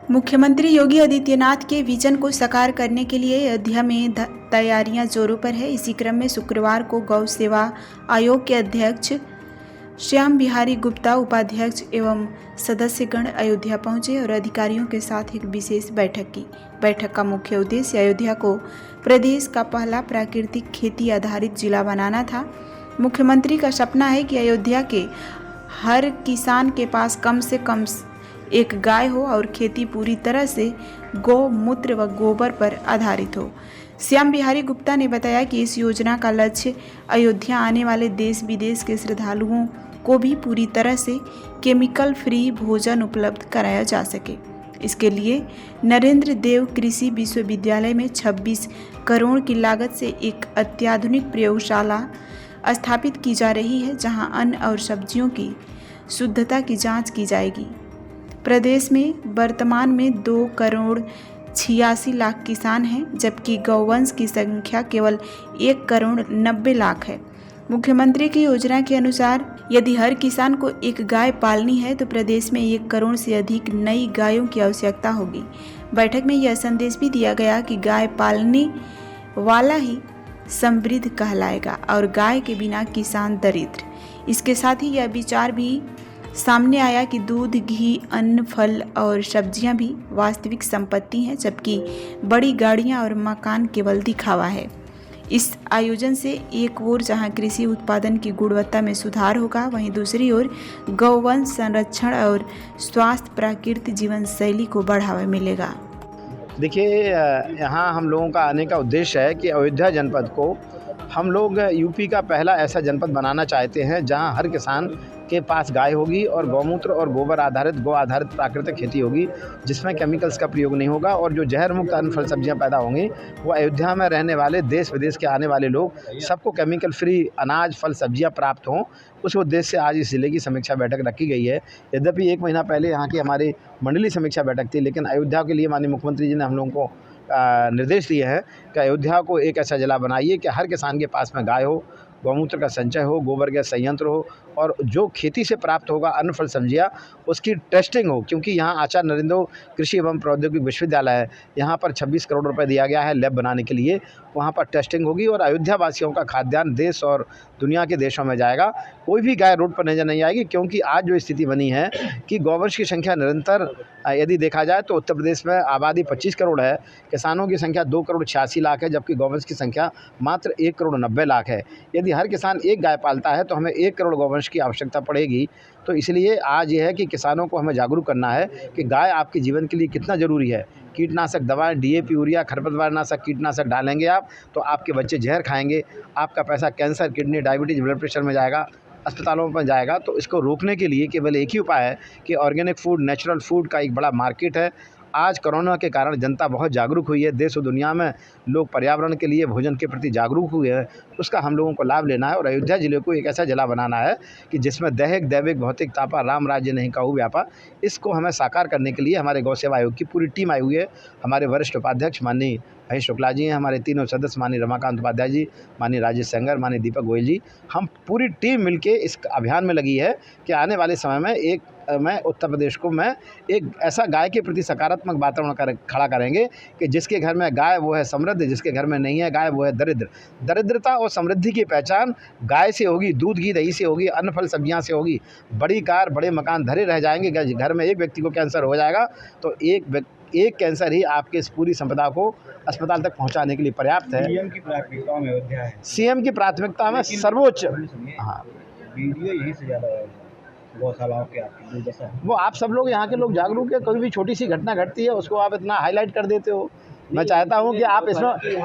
मुख्यमंत्री योगी आदित्यनाथ के विजन को साकार करने के लिए अयोध्या में तैयारियां जोरों पर है। इसी क्रम में शुक्रवार को गौ सेवा आयोग के अध्यक्ष श्याम बिहारी गुप्ता, उपाध्यक्ष एवं सदस्यगण अयोध्या पहुंचे और अधिकारियों के साथ एक विशेष बैठक की। बैठक का मुख्य उद्देश्य अयोध्या को प्रदेश का पहला प्राकृतिक खेती आधारित जिला बनाना था। मुख्यमंत्री का सपना है कि अयोध्या के हर किसान के पास कम से कम एक गाय हो और खेती पूरी तरह से गौमूत्र व गोबर पर आधारित हो। श्याम बिहारी गुप्ता ने बताया कि इस योजना का लक्ष्य अयोध्या आने वाले देश विदेश के श्रद्धालुओं को भी पूरी तरह से केमिकल फ्री भोजन उपलब्ध कराया जा सके। इसके लिए नरेंद्र देव कृषि विश्वविद्यालय में 26 करोड़ की लागत से एक अत्याधुनिक प्रयोगशाला स्थापित की जा रही है, जहां अन्न और सब्जियों की शुद्धता की जांच की जाएगी। प्रदेश में वर्तमान में 2 करोड़ 86 लाख किसान हैं, जबकि गौवंश की संख्या केवल 1 करोड़ 90 लाख है। मुख्यमंत्री की योजना के अनुसार यदि हर किसान को एक गाय पालनी है तो प्रदेश में 1 करोड़ से अधिक नई गायों की आवश्यकता होगी। बैठक में यह संदेश भी दिया गया कि गाय पालने वाला ही समृद्ध कहलाएगा और गाय के बिना किसान दरिद्र। इसके साथ ही यह विचार भी सामने आया कि दूध, घी, अन्न, फल और सब्जियां भी वास्तविक संपत्ति हैं, जबकि बड़ी गाड़ियां और मकान केवल दिखावा है। इस आयोजन से एक ओर जहां कृषि उत्पादन की गुणवत्ता में सुधार होगा, वहीं दूसरी ओर गौवंश संरक्षण और स्वास्थ्य प्राकृतिक जीवन शैली को बढ़ावा मिलेगा। देखिए, यहाँ हम लोगों का आने का उद्देश्य है कि अयोध्या जनपद को हम लोग यूपी का पहला ऐसा जनपद बनाना चाहते हैं जहाँ हर किसान के पास गाय होगी और गौमूत्र और गोबर आधारित गौ आधारित प्राकृतिक खेती होगी, जिसमें केमिकल्स का प्रयोग नहीं होगा और जो जहर मुक्त अन्न फल सब्जियां पैदा होंगी वो अयोध्या में रहने वाले देश विदेश के आने वाले लोग सबको केमिकल फ्री अनाज फल सब्जियां प्राप्त हों। उस उद्देश्य से आज इस जिले की समीक्षा बैठक रखी गई है। यद्यपि 1 महीना पहले यहाँ की हमारी मंडलीय समीक्षा बैठक थी, लेकिन अयोध्या के लिए माननीय मुख्यमंत्री जी ने हम लोगों को निर्देश दिए हैं कि अयोध्या को एक ऐसा जिला बनाइए कि हर किसान के पास में गाय हो, गौमूत्र का संचय हो, गोबर गैस संयंत्र हो और जो खेती से प्राप्त होगा अन्न फल सब्जियाँ उसकी टेस्टिंग हो। क्योंकि यहाँ आचार्य नरेंद्र कृषि एवं प्रौद्योगिकी विश्वविद्यालय है, यहाँ पर 26 करोड़ रुपए दिया गया है लैब बनाने के लिए। वहाँ पर टेस्टिंग होगी और अयोध्या वासियों का खाद्यान्न देश और दुनिया के देशों में जाएगा। कोई भी गाय रोड पर नजर नहीं आएगी, क्योंकि आज जो स्थिति बनी है कि गौवंश की संख्या निरंतर यदि देखा जाए तो उत्तर प्रदेश में आबादी 25 करोड़ है, किसानों की संख्या 2 करोड़ 86 लाख है, जबकि गौवंश की संख्या मात्र 1 करोड़ 90 लाख है। यदि हर किसान एक गाय पालता है तो हमें 1 करोड़ गौवंश की आवश्यकता पड़ेगी। तो इसलिए आज यह है कि किसानों को हमें जागरूक करना है कि गाय आपके जीवन के लिए कितना ज़रूरी है। कीटनाशक दवाएं, डीएपी, यूरिया, खरपतवारनाशक कीटनाशक डालेंगे आप तो आपके बच्चे जहर खाएंगे, आपका पैसा cancer, kidney, diabetes, blood pressure में जाएगा, अस्पतालों में जाएगा। तो इसको रोकने के लिए केवल एक ही उपाय है कि ऑर्गेनिक फूड, नेचुरल फूड का एक बड़ा मार्केट है। आज कोरोना के कारण जनता बहुत जागरूक हुई है, देश और दुनिया में लोग पर्यावरण के लिए, भोजन के प्रति जागरूक हुए हैं, उसका हम लोगों को लाभ लेना है और अयोध्या जिले को एक ऐसा जिला बनाना है कि जिसमें दैहिक दैविक भौतिक तापा राम राज्य नहीं कहूँ व्यापा। इसको हमें साकार करने के लिए हमारे गौ सेवा आयोग की पूरी टीम आई हुई है। हमारे वरिष्ठ उपाध्यक्ष माननीय महेश शुक्ला जी हैं, हमारे तीनों सदस्य माननीय रमाकांत उपाध्याय जी, माननीय राजेश सेंगर, माननीय दीपक गोयल जी, हम पूरी टीम मिलके इस अभियान में लगी है कि आने वाले समय में मैं उत्तर प्रदेश को मैं एक ऐसा गाय के प्रति सकारात्मक वातावरण खड़ा करेंगे कि जिसके घर में गाय वो है समृद्ध, जिसके घर में नहीं है गाय वो है दरिद्र। दरिद्रता और समृद्धि की पहचान गाय से होगी, दूध घी दही से होगी, अन्न फल सब्जियां से होगी। बड़ी कार बड़े मकान धरे रह जाएंगे, घर में एक व्यक्ति को कैंसर हो जाएगा तो एक कैंसर ही आपके इस पूरी संपदा को अस्पताल तक पहुंचाने के लिए पर्याप्त है। सीएम की प्राथमिकता में अयोध्या है। सीएम की प्राथमिकता में सर्वोच्च। हाँ, वीडियो यहीं से ज़्यादा गौशालाओं के आपकी दुर्दशा है। वो आप सब लोग यहाँ के लोग जागरूक है, कोई भी छोटी सी घटना घटती है उसको आप इतना हाईलाइट कर देते हो। मैं चाहता हूँ कि आप इसमें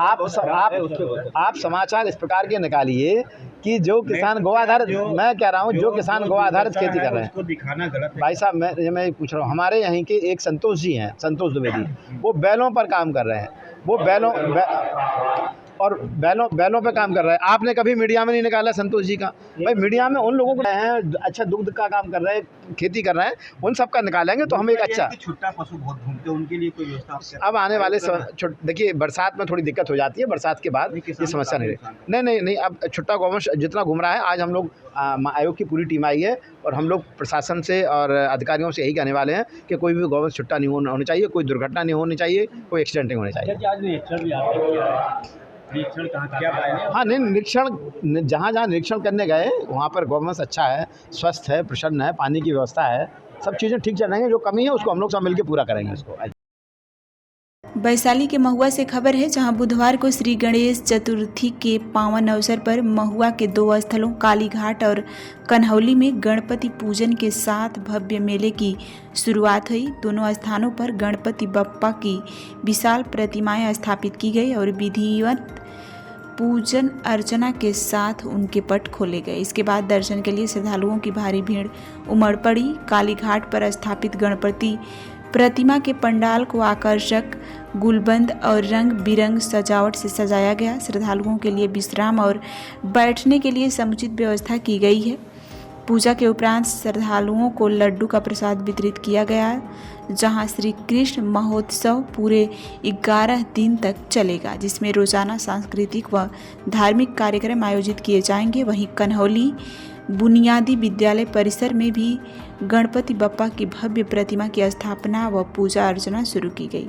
आप समाचार इस प्रकार के निकालिए कि जो किसान गौ आधारित, मैं कह रहा हूँ जो किसान गौ आधारित खेती कर रहे हैं, उसको दिखाना गलत है। भाई साहब मैं पूछ रहा हूँ, हमारे यहीं के एक संतोष जी हैं, संतोष द्विवेदी, वो बैलों पर काम कर रहे हैं। वो बैलों और बैलों बैलों पे काम कर रहा है। आपने कभी मीडिया में नहीं निकाला संतोष जी का? भाई मीडिया में उन लोगों को हैं अच्छा दुग्ध का काम कर रहे हैं, खेती कर रहे हैं, उन सब का निकालेंगे तो हम एक अच्छा। छुट्टा पशु बहुत घूमते हैं, उनके लिए कोई व्यवस्था अब आने वाले देखिए बरसात में थोड़ी दिक्कत हो जाती है, बरसात के बाद ये समस्या नहीं रही। नहीं अब छुट्टा गौवंश जितना घूम रहा है, आज हम लोग आयोग की पूरी टीम आई है और हम लोग प्रशासन से और अधिकारियों से यही कहने वाले हैं कि कोई भी गौवंश छुट्टा नहीं होना चाहिए, कोई दुर्घटना नहीं होनी चाहिए, कोई एक्सीडेंट नहीं होना चाहिए। आज निरीक्षण भी आपने किया है, निरीक्षण क्या पाए? हाँ नहीं, निरीक्षण जहाँ निरीक्षण करने गए वहाँ पर गौवंश अच्छा है, स्वस्थ है, प्रसन्न है, पानी की व्यवस्था है, सब चीज़ें ठीक चल रही हैं। जो कमी है उसको हम लोग सब मिलकर पूरा करेंगे उसको। वैशाली के महुआ से खबर है, जहां बुधवार को श्री गणेश चतुर्थी के पावन अवसर पर महुआ के 2 स्थलों कालीघाट और कन्हौली में गणपति पूजन के साथ भव्य मेले की शुरुआत हुई। दोनों स्थानों पर गणपति बप्पा की विशाल प्रतिमाएं स्थापित की गई और विधिवत पूजन अर्चना के साथ उनके पट खोले गए। इसके बाद दर्शन के लिए श्रद्धालुओं की भारी भीड़ उमड़ पड़ी। कालीघाट पर स्थापित गणपति प्रतिमा के पंडाल को आकर्षक गुलबंद और रंग बिरंग सजावट से सजाया गया। श्रद्धालुओं के लिए विश्राम और बैठने के लिए समुचित व्यवस्था की गई है। पूजा के उपरांत श्रद्धालुओं को लड्डू का प्रसाद वितरित किया गया, जहां श्री कृष्ण महोत्सव पूरे 11 दिन तक चलेगा, जिसमें रोजाना सांस्कृतिक व धार्मिक कार्यक्रम आयोजित किए जाएंगे। वहीं कन्हौली बुनियादी विद्यालय परिसर में भी गणपति बप्पा की भव्य प्रतिमा की स्थापना व पूजा अर्चना शुरू की गई।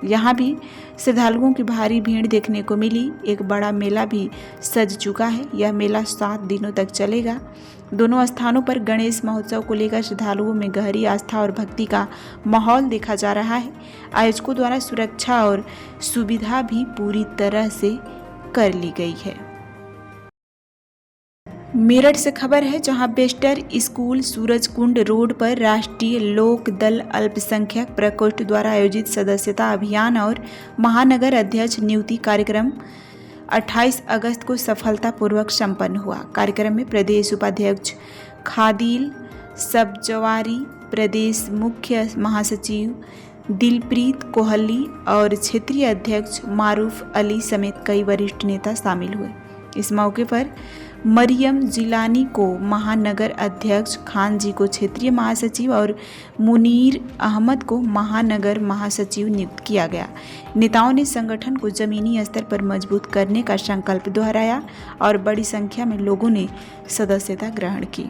यहाँ भी श्रद्धालुओं की भारी भीड़ देखने को मिली। एक बड़ा मेला भी सज चुका है। यह मेला 7 दिनों तक चलेगा। दोनों स्थानों पर गणेश महोत्सव को लेकर श्रद्धालुओं में गहरी आस्था और भक्ति का माहौल देखा जा रहा है। आयोजकों द्वारा सुरक्षा और सुविधा भी पूरी तरह से कर ली गई है। मेरठ से खबर है, जहां बेस्टर स्कूल सूरजकुंड रोड पर राष्ट्रीय लोक दल अल्पसंख्यक प्रकोष्ठ द्वारा आयोजित सदस्यता अभियान और महानगर अध्यक्ष नियुक्ति कार्यक्रम 28 अगस्त को सफलतापूर्वक संपन्न हुआ। कार्यक्रम में प्रदेश उपाध्यक्ष खादिल सब्जवारी, प्रदेश मुख्य महासचिव दिलप्रीत कोहली और क्षेत्रीय अध्यक्ष मारूफ अली समेत कई वरिष्ठ नेता शामिल हुए। इस मौके पर मरियम जिलानी को महानगर अध्यक्ष, खान जी को क्षेत्रीय महासचिव और मुनीर अहमद को महानगर महासचिव नियुक्त किया गया। नेताओं ने संगठन को जमीनी स्तर पर मजबूत करने का संकल्प दोहराया और बड़ी संख्या में लोगों ने सदस्यता ग्रहण की।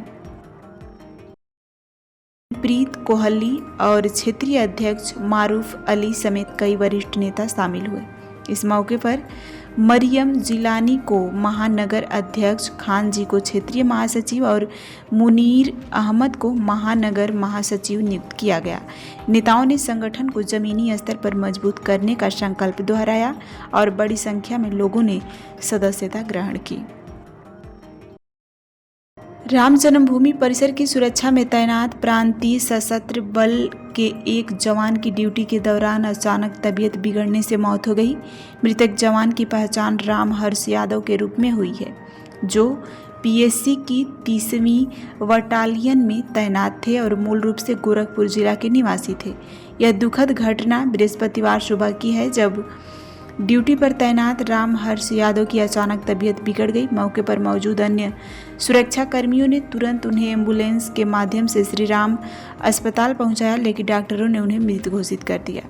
प्रीत कोहली और क्षेत्रीय अध्यक्ष मारूफ अली समेत कई वरिष्ठ नेता शामिल हुए। इस मौके पर मरियम जिलानी को महानगर अध्यक्ष, खान जी को क्षेत्रीय महासचिव और मुनीर अहमद को महानगर महासचिव नियुक्त किया गया। नेताओं ने संगठन को जमीनी स्तर पर मजबूत करने का संकल्प दोहराया और बड़ी संख्या में लोगों ने सदस्यता ग्रहण की। राम जन्मभूमि परिसर की सुरक्षा में तैनात प्रांतीय सशस्त्र बल के एक जवान की ड्यूटी के दौरान अचानक तबीयत बिगड़ने से मौत हो गई। मृतक जवान की पहचान राम हर्ष यादव के रूप में हुई है, जो पीएससी की 30वीं बटालियन में तैनात थे और मूल रूप से गोरखपुर जिला के निवासी थे। यह दुखद घटना बृहस्पतिवार सुबह की है, जब ड्यूटी पर तैनात राम हर्ष यादव की अचानक तबीयत बिगड़ गई। मौके पर मौजूद अन्य सुरक्षा कर्मियों ने तुरंत उन्हें एम्बुलेंस के माध्यम से श्री राम अस्पताल पहुंचाया, लेकिन डॉक्टरों ने उन्हें मृत घोषित कर दिया।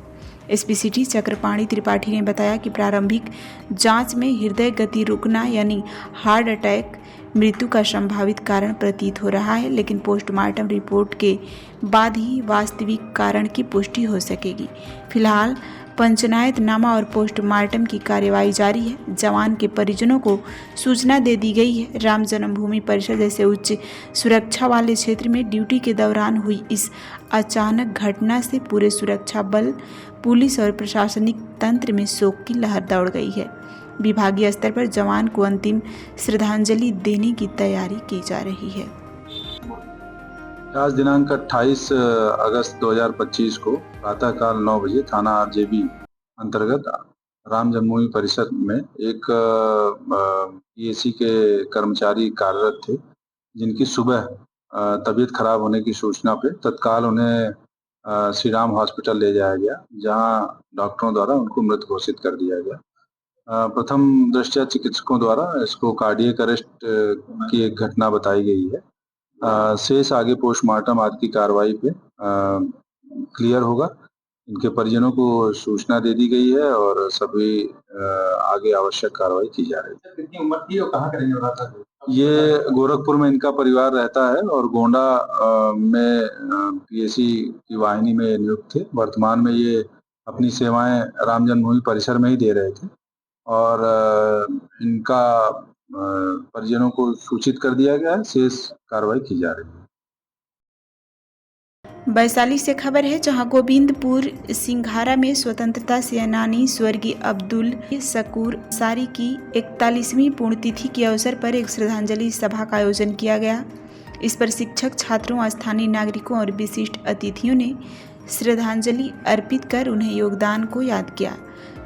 एसपी सिटी चक्रपाणी त्रिपाठी ने बताया कि प्रारंभिक जांच में हृदय गति रुकना यानी हार्ट अटैक मृत्यु का संभावित कारण प्रतीत हो रहा है, लेकिन पोस्टमार्टम रिपोर्ट के बाद ही वास्तविक कारण की पुष्टि हो सकेगी। फिलहाल पंचनायतनामा और पोस्टमार्टम की कार्यवाही जारी है। जवान के परिजनों को सूचना दे दी गई है। राम जन्मभूमि परिसर जैसे उच्च सुरक्षा वाले क्षेत्र में ड्यूटी के दौरान हुई इस अचानक घटना से पूरे सुरक्षा बल, पुलिस और प्रशासनिक तंत्र में शोक की लहर दौड़ गई है। विभागीय स्तर पर जवान को अंतिम श्रद्धांजलि देने की तैयारी की जा रही है। आज दिनांक 28 अगस्त 2025 को प्रातःकाल 9 बजे थाना आरजेबी अंतर्गत राम जन्मभूमि परिसर में एक पीएससी के कर्मचारी कार्यरत थे, जिनकी सुबह तबीयत खराब होने की सूचना पे तत्काल उन्हें श्री राम हॉस्पिटल ले जाया गया, जहां डॉक्टरों द्वारा उनको मृत घोषित कर दिया गया। प्रथम दृष्टया चिकित्सकों द्वारा इसको कार्डियक अरेस्ट की एक घटना बताई गई है। शेष आगे पोस्टमार्टम आदि की कार्रवाई पे क्लियर होगा। इनके परिजनों को सूचना दे दी गई है और सभी आगे आवश्यक कार्रवाई की जा रही है। कितनी उम्र थी और कहाँ का रहने वाला था? ये गोरखपुर में इनका परिवार रहता है और गोंडा में पीएसी की वाहिनी में नियुक्त थे। वर्तमान में ये अपनी सेवाएं राम जन्मभूमि परिसर में ही दे रहे थे और इनका परिजनों को सूचित कर दिया गया है। शेष कार्रवाई की जा रही है। वैशाली से खबर है, जहां गोविंदपुर सिंघारा में स्वतंत्रता सेनानी स्वर्गीय अब्दुल शकूर अंसारी की 41वीं पुण्यतिथि के अवसर पर एक श्रद्धांजलि सभा का आयोजन किया गया। इस पर शिक्षक, छात्रों, स्थानीय नागरिकों और विशिष्ट अतिथियों ने श्रद्धांजलि अर्पित कर उन्हें योगदान को याद किया।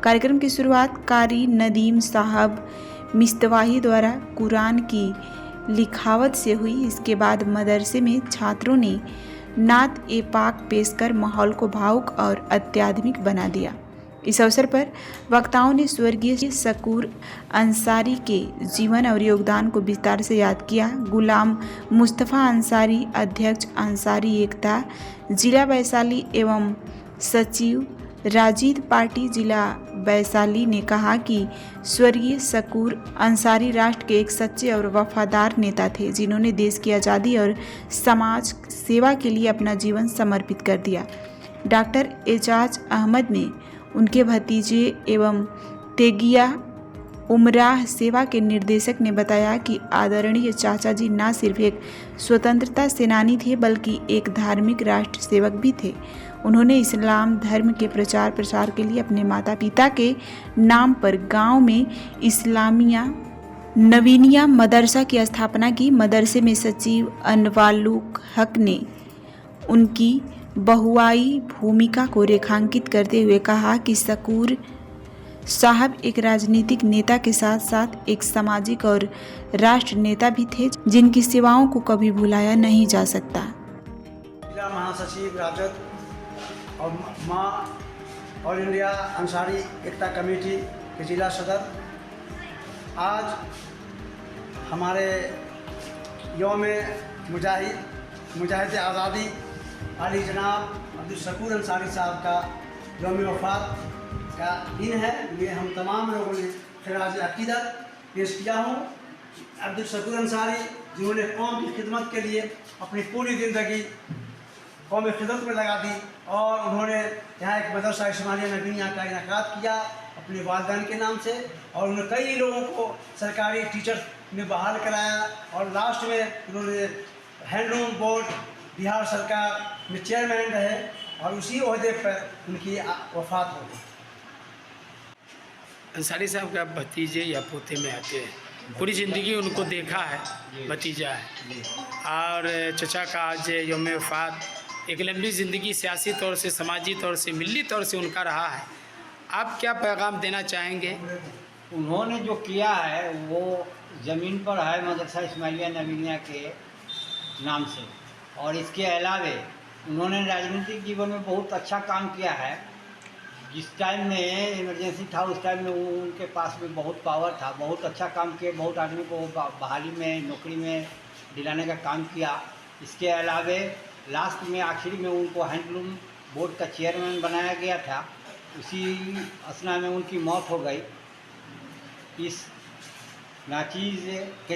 कार्यक्रम की शुरुआत कारी नदीम साहब मिस्तवाही द्वारा कुरान की लिखावट से हुई। इसके बाद मदरसे में छात्रों ने नात ए पाक पेश कर माहौल को भावुक और अत्याधुनिक बना दिया। इस अवसर पर वक्ताओं ने स्वर्गीय शकूर अंसारी के जीवन और योगदान को विस्तार से याद किया। गुलाम मुस्तफ़ा अंसारी, अध्यक्ष अंसारी एकता जिला वैशाली एवं सचिव राजीद पार्टी जिला वैशाली ने कहा कि स्वर्गीय शकूर अंसारी राष्ट्र के एक सच्चे और वफादार नेता थे, जिन्होंने देश की आज़ादी और समाज सेवा के लिए अपना जीवन समर्पित कर दिया। डॉक्टर एजाज अहमद ने उनके भतीजे एवं तेगिया उमराह सेवा के निर्देशक ने बताया कि आदरणीय चाचा जी न सिर्फ एक स्वतंत्रता सेनानी थे, बल्कि एक धार्मिक राष्ट्र सेवक भी थे। उन्होंने इस्लाम धर्म के प्रचार प्रसार के लिए अपने माता पिता के नाम पर गांव में इस्लामिया नवीनिया मदरसा की स्थापना की। मदरसे में सचिव अनवालुक हक ने उनकी बहुआई भूमिका को रेखांकित करते हुए कहा कि शकूर साहब एक राजनीतिक नेता के साथ साथ एक सामाजिक और राष्ट्र नेता भी थे, जिनकी सेवाओं को कभी भुलाया नहीं जा सकता। जिला महासचिव राजद और माँ ऑल इंडिया अंसारी एकता कमेटी के जिला सदर, आज हमारे यौम मुजाहिद आज़ादी अली जनाब अब्दुल शकूर अंसारी साहब का यौम वफ़ात का दिन है। ये हम तमाम लोगों ने खिराज अक़ीदत पेश किया हूँ। अब्दुल शकूर अंसारी जिन्होंने कौम की खिदमत के लिए अपनी पूरी ज़िंदगी कौम खिदमत में लगा दी और उन्होंने यहाँ एक मदरसा इस्माइलिया नबीनिया का इनेकाद किया अपने वालिदैन के नाम से, और उन्होंने कई लोगों को सरकारी टीचर में बहाल कराया और लास्ट में उन्होंने हैंडलूम बोर्ड बिहार सरकार में चेयरमैन रहे और उसी ओहदे पर उनकी वफ़ात हो गई। अंसारी साहब का भतीजे या पोते में आते हैं। पूरी ज़िंदगी उनको देखा है, भतीजा है। और चचा का आज यौम वफ़ात, एक लंबी ज़िंदगी सियासी तौर से, समाजी तौर से, मिली तौर से उनका रहा है। आप क्या पैगाम देना चाहेंगे? उन्होंने जो किया है वो ज़मीन पर है मदरसा इस्माइलिया नबीनिया के नाम से, और इसके अलावे उन्होंने राजनीतिक जीवन में बहुत अच्छा काम किया है। जिस टाइम में इमरजेंसी था उस टाइम में उनके पास में बहुत पावर था, बहुत अच्छा काम किए, बहुत आदमी को बहाली में, नौकरी में दिलाने का काम किया। इसके अलावे लास्ट में आखिर में उनको हैंडलूम बोर्ड का चेयरमैन बनाया गया था। उसी असना में उनकी मौत हो गई। इस नाचीज़ के